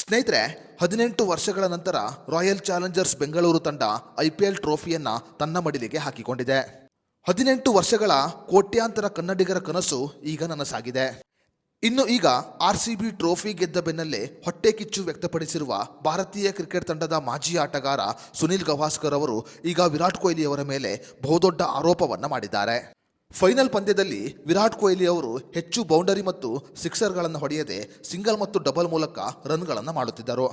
ಸ್ನೇಹಿತರೆ, 18 ವರ್ಷಗಳ ನಂತರ ರಾಯಲ್ ಚಾಲೆಂಜರ್ಸ್ ಬೆಂಗಳೂರು ತಂಡ IPL ಟ್ರೋಫಿಯನ್ನ ತನ್ನ ಮಡಿಲಿಗೆ ಹಾಕಿಕೊಂಡಿದೆ. 18 ವರ್ಷಗಳ ಕೋಟ್ಯಾಂತರ ಕನ್ನಡಿಗರ ಕನಸು ಈಗ ನನಸಾಗಿದೆ. ಇನ್ನು ಈಗ RCB ಟ್ರೋಫಿ ಗೆದ್ದ ಬೆನ್ನಲ್ಲೇ ಹೊಟ್ಟೆ ಕಿಚ್ಚು ವ್ಯಕ್ತಪಡಿಸಿರುವ ಭಾರತೀಯ ಕ್ರಿಕೆಟ್ ತಂಡದ ಮಾಜಿ ಆಟಗಾರ ಸುನಿಲ್ ಗವಾಸ್ಕರ್ ಅವರು ಈಗ ವಿರಾಟ್ ಕೊಹ್ಲಿ ಅವರ ಮೇಲೆ ಬಹುದೊಡ್ಡ ಆರೋಪವನ್ನ ಮಾಡಿದ್ದಾರೆ. ಫೈನಲ್ ಪಂದ್ಯದಲ್ಲಿ ವಿರಾಟ್ ಕೊಹ್ಲಿ ಅವರು ಹೆಚ್ಚು ಬೌಂಡರಿ ಮತ್ತು ಸಿಕ್ಸರ್ಗಳನ್ನು ಹೊಡೆಯದೆ ಸಿಂಗಲ್ ಮತ್ತು ಡಬಲ್ ಮೂಲಕ ರನ್ಗಳನ್ನು ಮಾಡುತ್ತಿದ್ದರು.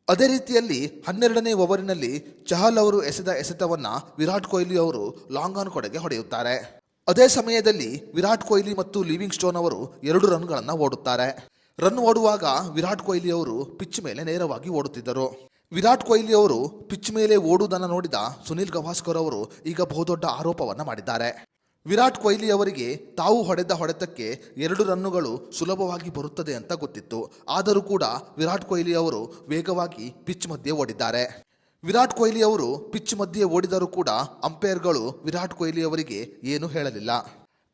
ಅದೇ ರೀತಿಯಲ್ಲಿ 12ನೇ ಓವರಿನಲ್ಲಿ ಚಹಲ್ ಅವರು ಎಸೆದ ಎಸೆತವನ್ನ ವಿರಾಟ್ ಕೊಹ್ಲಿ ಅವರು ಲಾಂಗ್ ಆನ್ ಕಡೆಗೆ ಹೊಡೆಯುತ್ತಾರೆ. ಅದೇ ಸಮಯದಲ್ಲಿ ವಿರಾಟ್ ಕೊಹ್ಲಿ ಮತ್ತು ಲಿವಿಂಗ್ ಸ್ಟೋನ್ ಅವರು 2 ರನ್ಗಳನ್ನು ಓಡುತ್ತಾರೆ. ರನ್ ಓಡುವಾಗ ವಿರಾಟ್ ಕೊಹ್ಲಿ ಅವರು ಪಿಚ್ ಮೇಲೆ ನೇರವಾಗಿ ಓಡುತ್ತಿದ್ದರು. ವಿರಾಟ್ ಕೊಹ್ಲಿ ಅವರು ಪಿಚ್ ಮೇಲೆ ಓಡುವುದನ್ನು ನೋಡಿದ ಸುನಿಲ್ ಗವಾಸ್ಕರ್ ಅವರು ಈಗ ಬಹುದೊಡ್ಡ ಆರೋಪವನ್ನ ಮಾಡಿದ್ದಾರೆ. ವಿರಾಟ್ ಕೊಹ್ಲಿ ಅವರಿಗೆ ತಾವು ಹೊಡೆದ ಹೊಡೆತಕ್ಕೆ 2 ರನ್ನುಗಳು ಸುಲಭವಾಗಿ ಬರುತ್ತದೆ ಅಂತ ಗೊತ್ತಿತ್ತು. ಆದರೂ ಕೂಡ ವಿರಾಟ್ ಕೊಹ್ಲಿ ಅವರು ವೇಗವಾಗಿ ಪಿಚ್ ಮಧ್ಯೆ ಓಡಿದ್ದಾರೆ. ವಿರಾಟ್ ಕೊಹ್ಲಿ ಅವರು ಪಿಚ್ ಮಧ್ಯೆ ಓಡಿದರೂ ಕೂಡ ಅಂಪೈರ್ಗಳು ವಿರಾಟ್ ಕೊಹ್ಲಿ ಅವರಿಗೆ ಏನು ಹೇಳಲಿಲ್ಲ.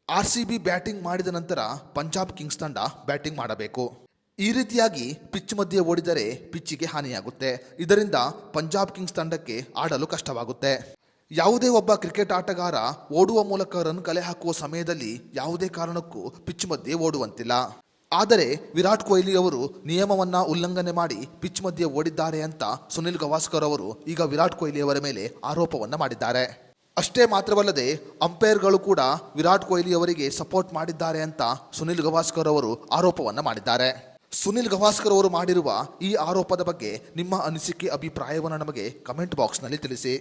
RCB ಬ್ಯಾಟಿಂಗ್ ಮಾಡಿದ ನಂತರ ಪಂಜಾಬ್ ಕಿಂಗ್ಸ್ ತಂಡ ಬ್ಯಾಟಿಂಗ್ ಮಾಡಬೇಕು. ಈ ರೀತಿಯಾಗಿ ಪಿಚ್ ಮಧ್ಯೆ ಓಡಿದರೆ ಪಿಚ್ಚಿಗೆ ಹಾನಿಯಾಗುತ್ತೆ. ಇದರಿಂದ ಪಂಜಾಬ್ ಕಿಂಗ್ಸ್ ತಂಡಕ್ಕೆ ಆಡಲು ಕಷ್ಟವಾಗುತ್ತೆ. ಯಾವುದೇ ಒಬ್ಬ ಕ್ರಿಕೆಟ್ ಆಟಗಾರ ಓಡುವ ಮೂಲಕ ರನ್ ಕಲೆ ಹಾಕುವ ಸಮಯದಲ್ಲಿ ಯಾವುದೇ ಕಾರಣಕ್ಕೂ ಪಿಚ್ ಮಧ್ಯೆ ಓಡುವಂತಿಲ್ಲ. ಆದರೆ ವಿರಾಟ್ ಕೊಹ್ಲಿ ಅವರು ನಿಯಮವನ್ನ ಉಲ್ಲಂಘನೆ ಮಾಡಿ ಪಿಚ್ ಮಧ್ಯೆ ಓಡಿದ್ದಾರೆ ಅಂತ ಸುನಿಲ್ ಗವಾಸ್ಕರ್ ಅವರು ಈಗ ವಿರಾಟ್ ಕೊಹ್ಲಿ ಅವರ ಮೇಲೆ ಆರೋಪವನ್ನ ಮಾಡಿದ್ದಾರೆ. ಅಷ್ಟೇ ಮಾತ್ರವಲ್ಲದೆ ಅಂಪೈರ್ಗಳು ಕೂಡ ವಿರಾಟ್ ಕೊಹ್ಲಿ ಅವರಿಗೆ ಸಪೋರ್ಟ್ ಮಾಡಿದ್ದಾರೆ ಅಂತ ಸುನಿಲ್ ಗವಾಸ್ಕರ್ ಅವರು ಆರೋಪವನ್ನ ಮಾಡಿದ್ದಾರೆ. ಸುನಿಲ್ ಗವಾಸ್ಕರ್ ಅವರು ಮಾಡಿರುವ ಈ ಆರೋಪದ ಬಗ್ಗೆ ನಿಮ್ಮ ಅನಿಸಿಕೆ ಅಭಿಪ್ರಾಯವನ್ನು ನಮಗೆ ಕಮೆಂಟ್ ಬಾಕ್ಸ್ನಲ್ಲಿ ತಿಳಿಸಿ.